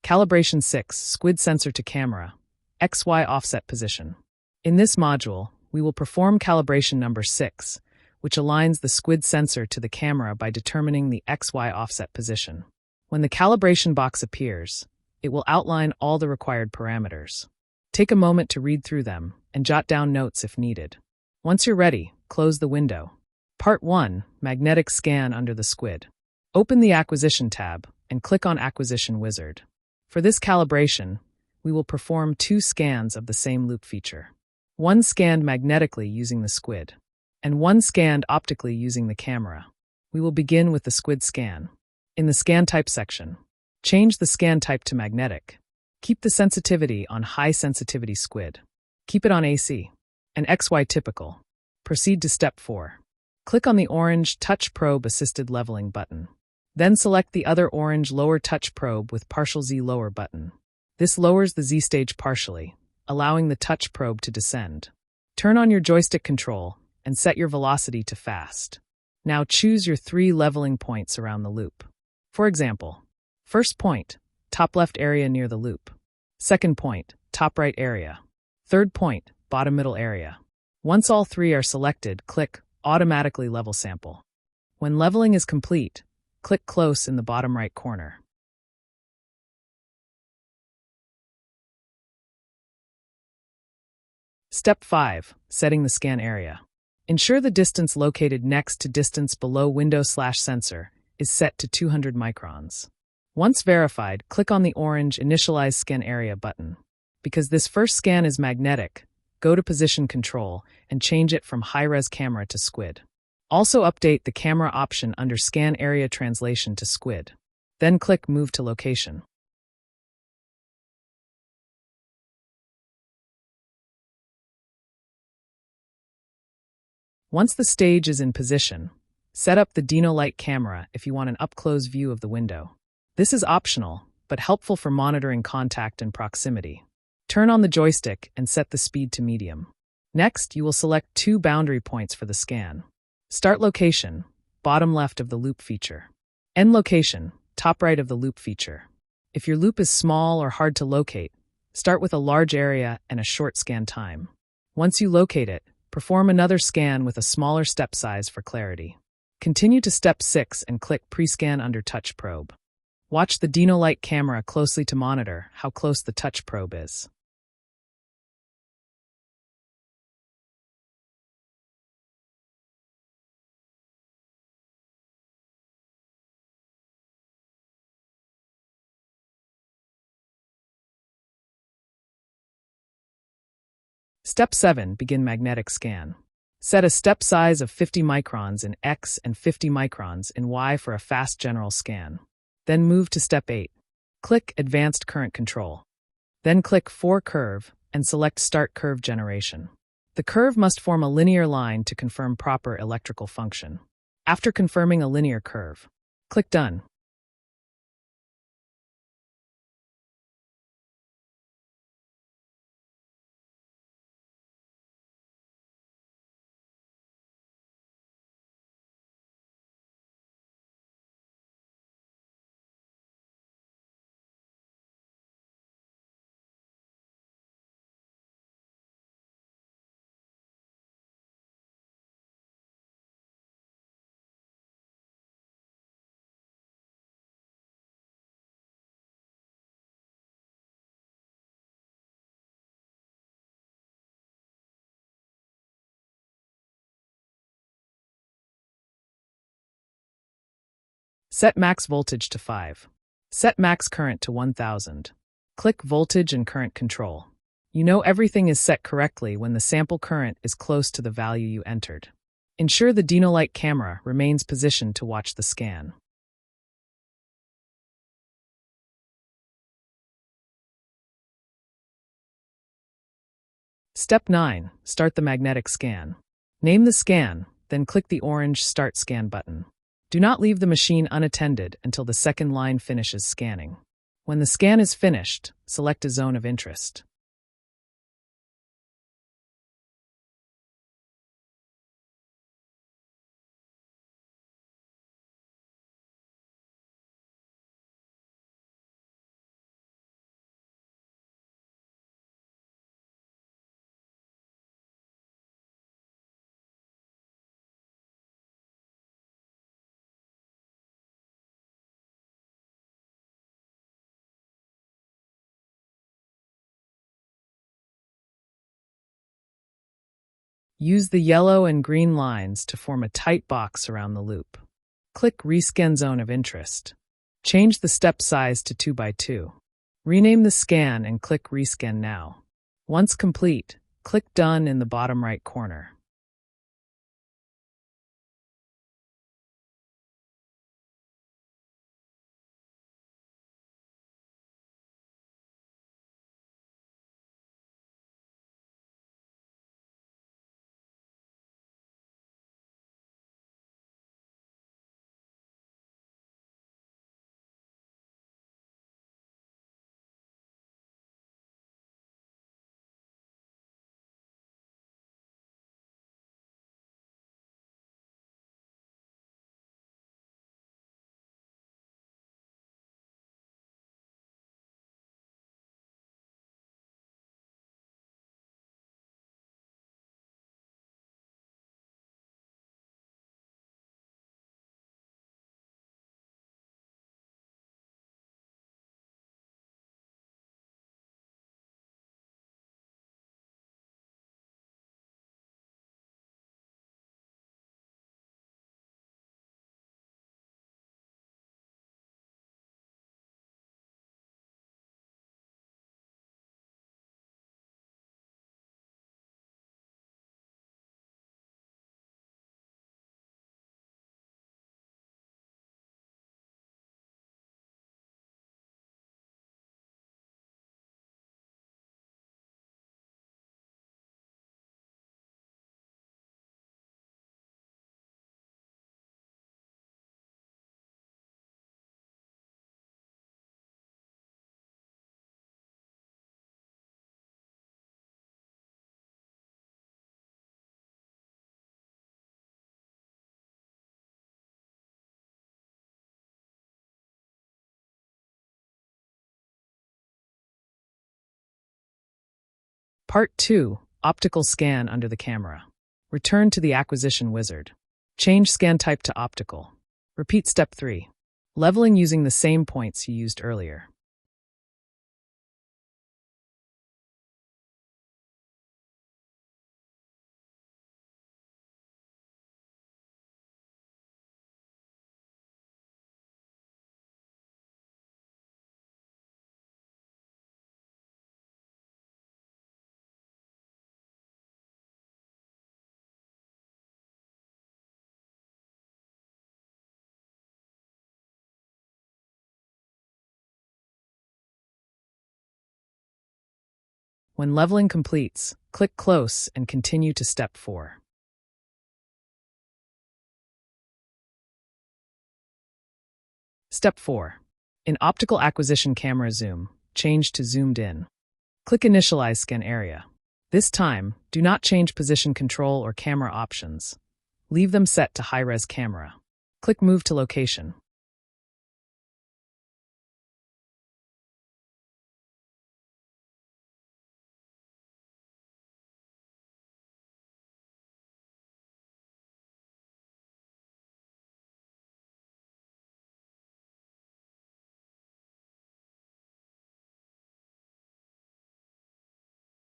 Calibration 6, SQUID sensor to camera, XY offset position. In this module, we will perform calibration number 6, which aligns the SQUID sensor to the camera by determining the XY offset position. When the calibration box appears, it will outline all the required parameters. Take a moment to read through them and jot down notes if needed. Once you're ready, close the window. Part 1, Magnetic Scan under the SQUID. Open the Acquisition tab and click on Acquisition Wizard. For this calibration, we will perform 2 scans of the same loop feature. One scanned magnetically using the SQUID, and one scanned optically using the camera. We will begin with the SQUID scan. In the Scan Type section, change the scan type to magnetic. Keep the sensitivity on High Sensitivity SQUID. Keep it on AC. And XY Typical. Proceed to Step 4. Click on the orange Touch Probe Assisted Leveling button. Then select the other orange Lower Touch Probe with Partial Z Lower button. This lowers the Z stage partially, allowing the touch probe to descend. Turn on your joystick control and set your velocity to fast. Now choose your 3 leveling points around the loop. For example, first point, top left area near the loop. Second point, top right area. Third point, bottom middle area. Once all 3 are selected, click Automatically Level Sample. When leveling is complete, click Close in the bottom right corner. Step 5. Setting the scan area. Ensure the distance located next to distance below window/sensor is set to 200 microns. Once verified, click on the orange Initialize Scan Area button. Because this first scan is magnetic, go to Position Control and change it from High-Res Camera to SQUID. Also update the camera option under Scan Area Translation to SQUID. Then click Move to Location. Once the stage is in position, set up the Dino Light camera if you want an up-close view of the window. This is optional, but helpful for monitoring contact and proximity. Turn on the joystick and set the speed to medium. Next, you will select 2 boundary points for the scan. Start location, bottom left of the loop feature. End location, top right of the loop feature. If your loop is small or hard to locate, start with a large area and a short scan time. Once you locate it, perform another scan with a smaller step size for clarity. Continue to Step 6 and click Pre-Scan under Touch Probe. Watch the Dino Light camera closely to monitor how close the touch probe is. Step 7. Begin magnetic scan. Set a step size of 50 microns in X and 50 microns in Y for a fast general scan. Then move to Step 8. Click Advanced Current Control. Then click For Curve and select Start Curve Generation. The curve must form a linear line to confirm proper electrical function. After confirming a linear curve, click Done. Set max voltage to 5. Set max current to 1000. Click Voltage and Current Control. You know everything is set correctly when the sample current is close to the value you entered. Ensure the Dino Light camera remains positioned to watch the scan. Step 9. Start the magnetic scan. Name the scan, then click the orange Start Scan button. Do not leave the machine unattended until the second line finishes scanning. When the scan is finished, select a zone of interest. Use the yellow and green lines to form a tight box around the loop. Click Rescan Zone of Interest. Change the step size to 2 by 2. Rename the scan and click Rescan Now. Once complete, click Done in the bottom right corner. Part 2. Optical Scan under the camera. Return to the Acquisition Wizard. Change scan type to optical. Repeat Step 3. Leveling using the same points you used earlier. When leveling completes, click Close and continue to Step 4. Step 4. In Optical Acquisition Camera Zoom, change to Zoomed In. Click Initialize Scan Area. This time, do not change position control or camera options. Leave them set to High-Res Camera. Click Move to Location.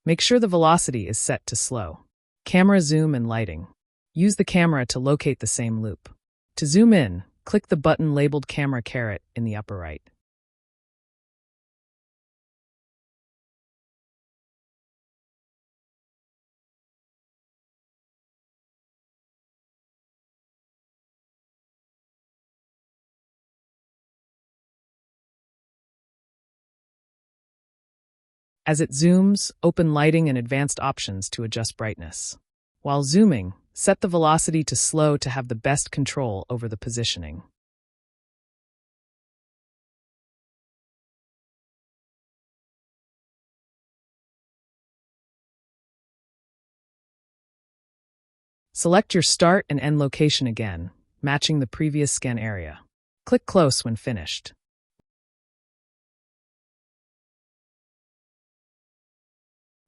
Make sure the velocity is set to slow. Camera zoom and lighting. Use the camera to locate the same loop. To zoom in, click the button labeled Camera caret in the upper right. As it zooms, open lighting and advanced options to adjust brightness. While zooming, set the velocity to slow to have the best control over the positioning. Select your start and end location again, matching the previous scan area. Click Close when finished.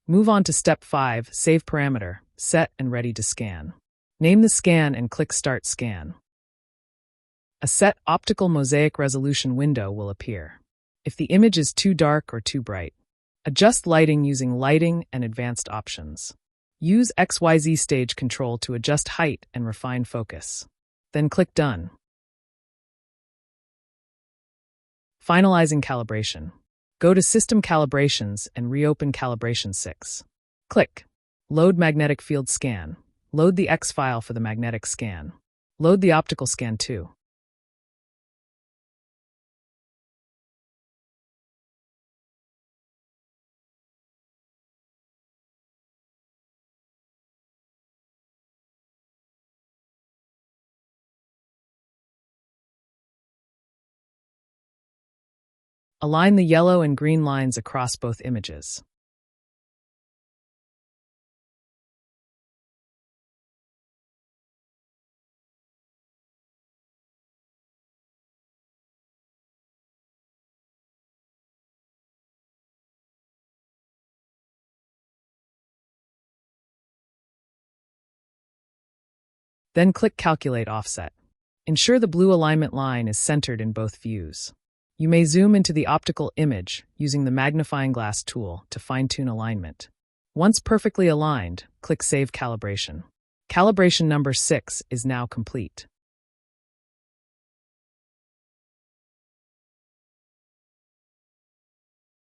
Move on to Step 5, Save Parameter, Set and Ready to Scan. Name the scan and click Start Scan. A Set Optical Mosaic Resolution window will appear. If the image is too dark or too bright, adjust lighting using Lighting and Advanced Options. Use XYZ stage control to adjust height and refine focus. Then click Done. Finalizing calibration. Go to System Calibrations and reopen Calibration 6. Click Load Magnetic Field Scan. Load the X file for the magnetic scan. Load the optical scan too. Align the yellow and green lines across both images. Then click Calculate Offset. Ensure the blue alignment line is centered in both views. You may zoom into the optical image using the magnifying glass tool to fine-tune alignment. Once perfectly aligned, click Save Calibration. Calibration number 6 is now complete.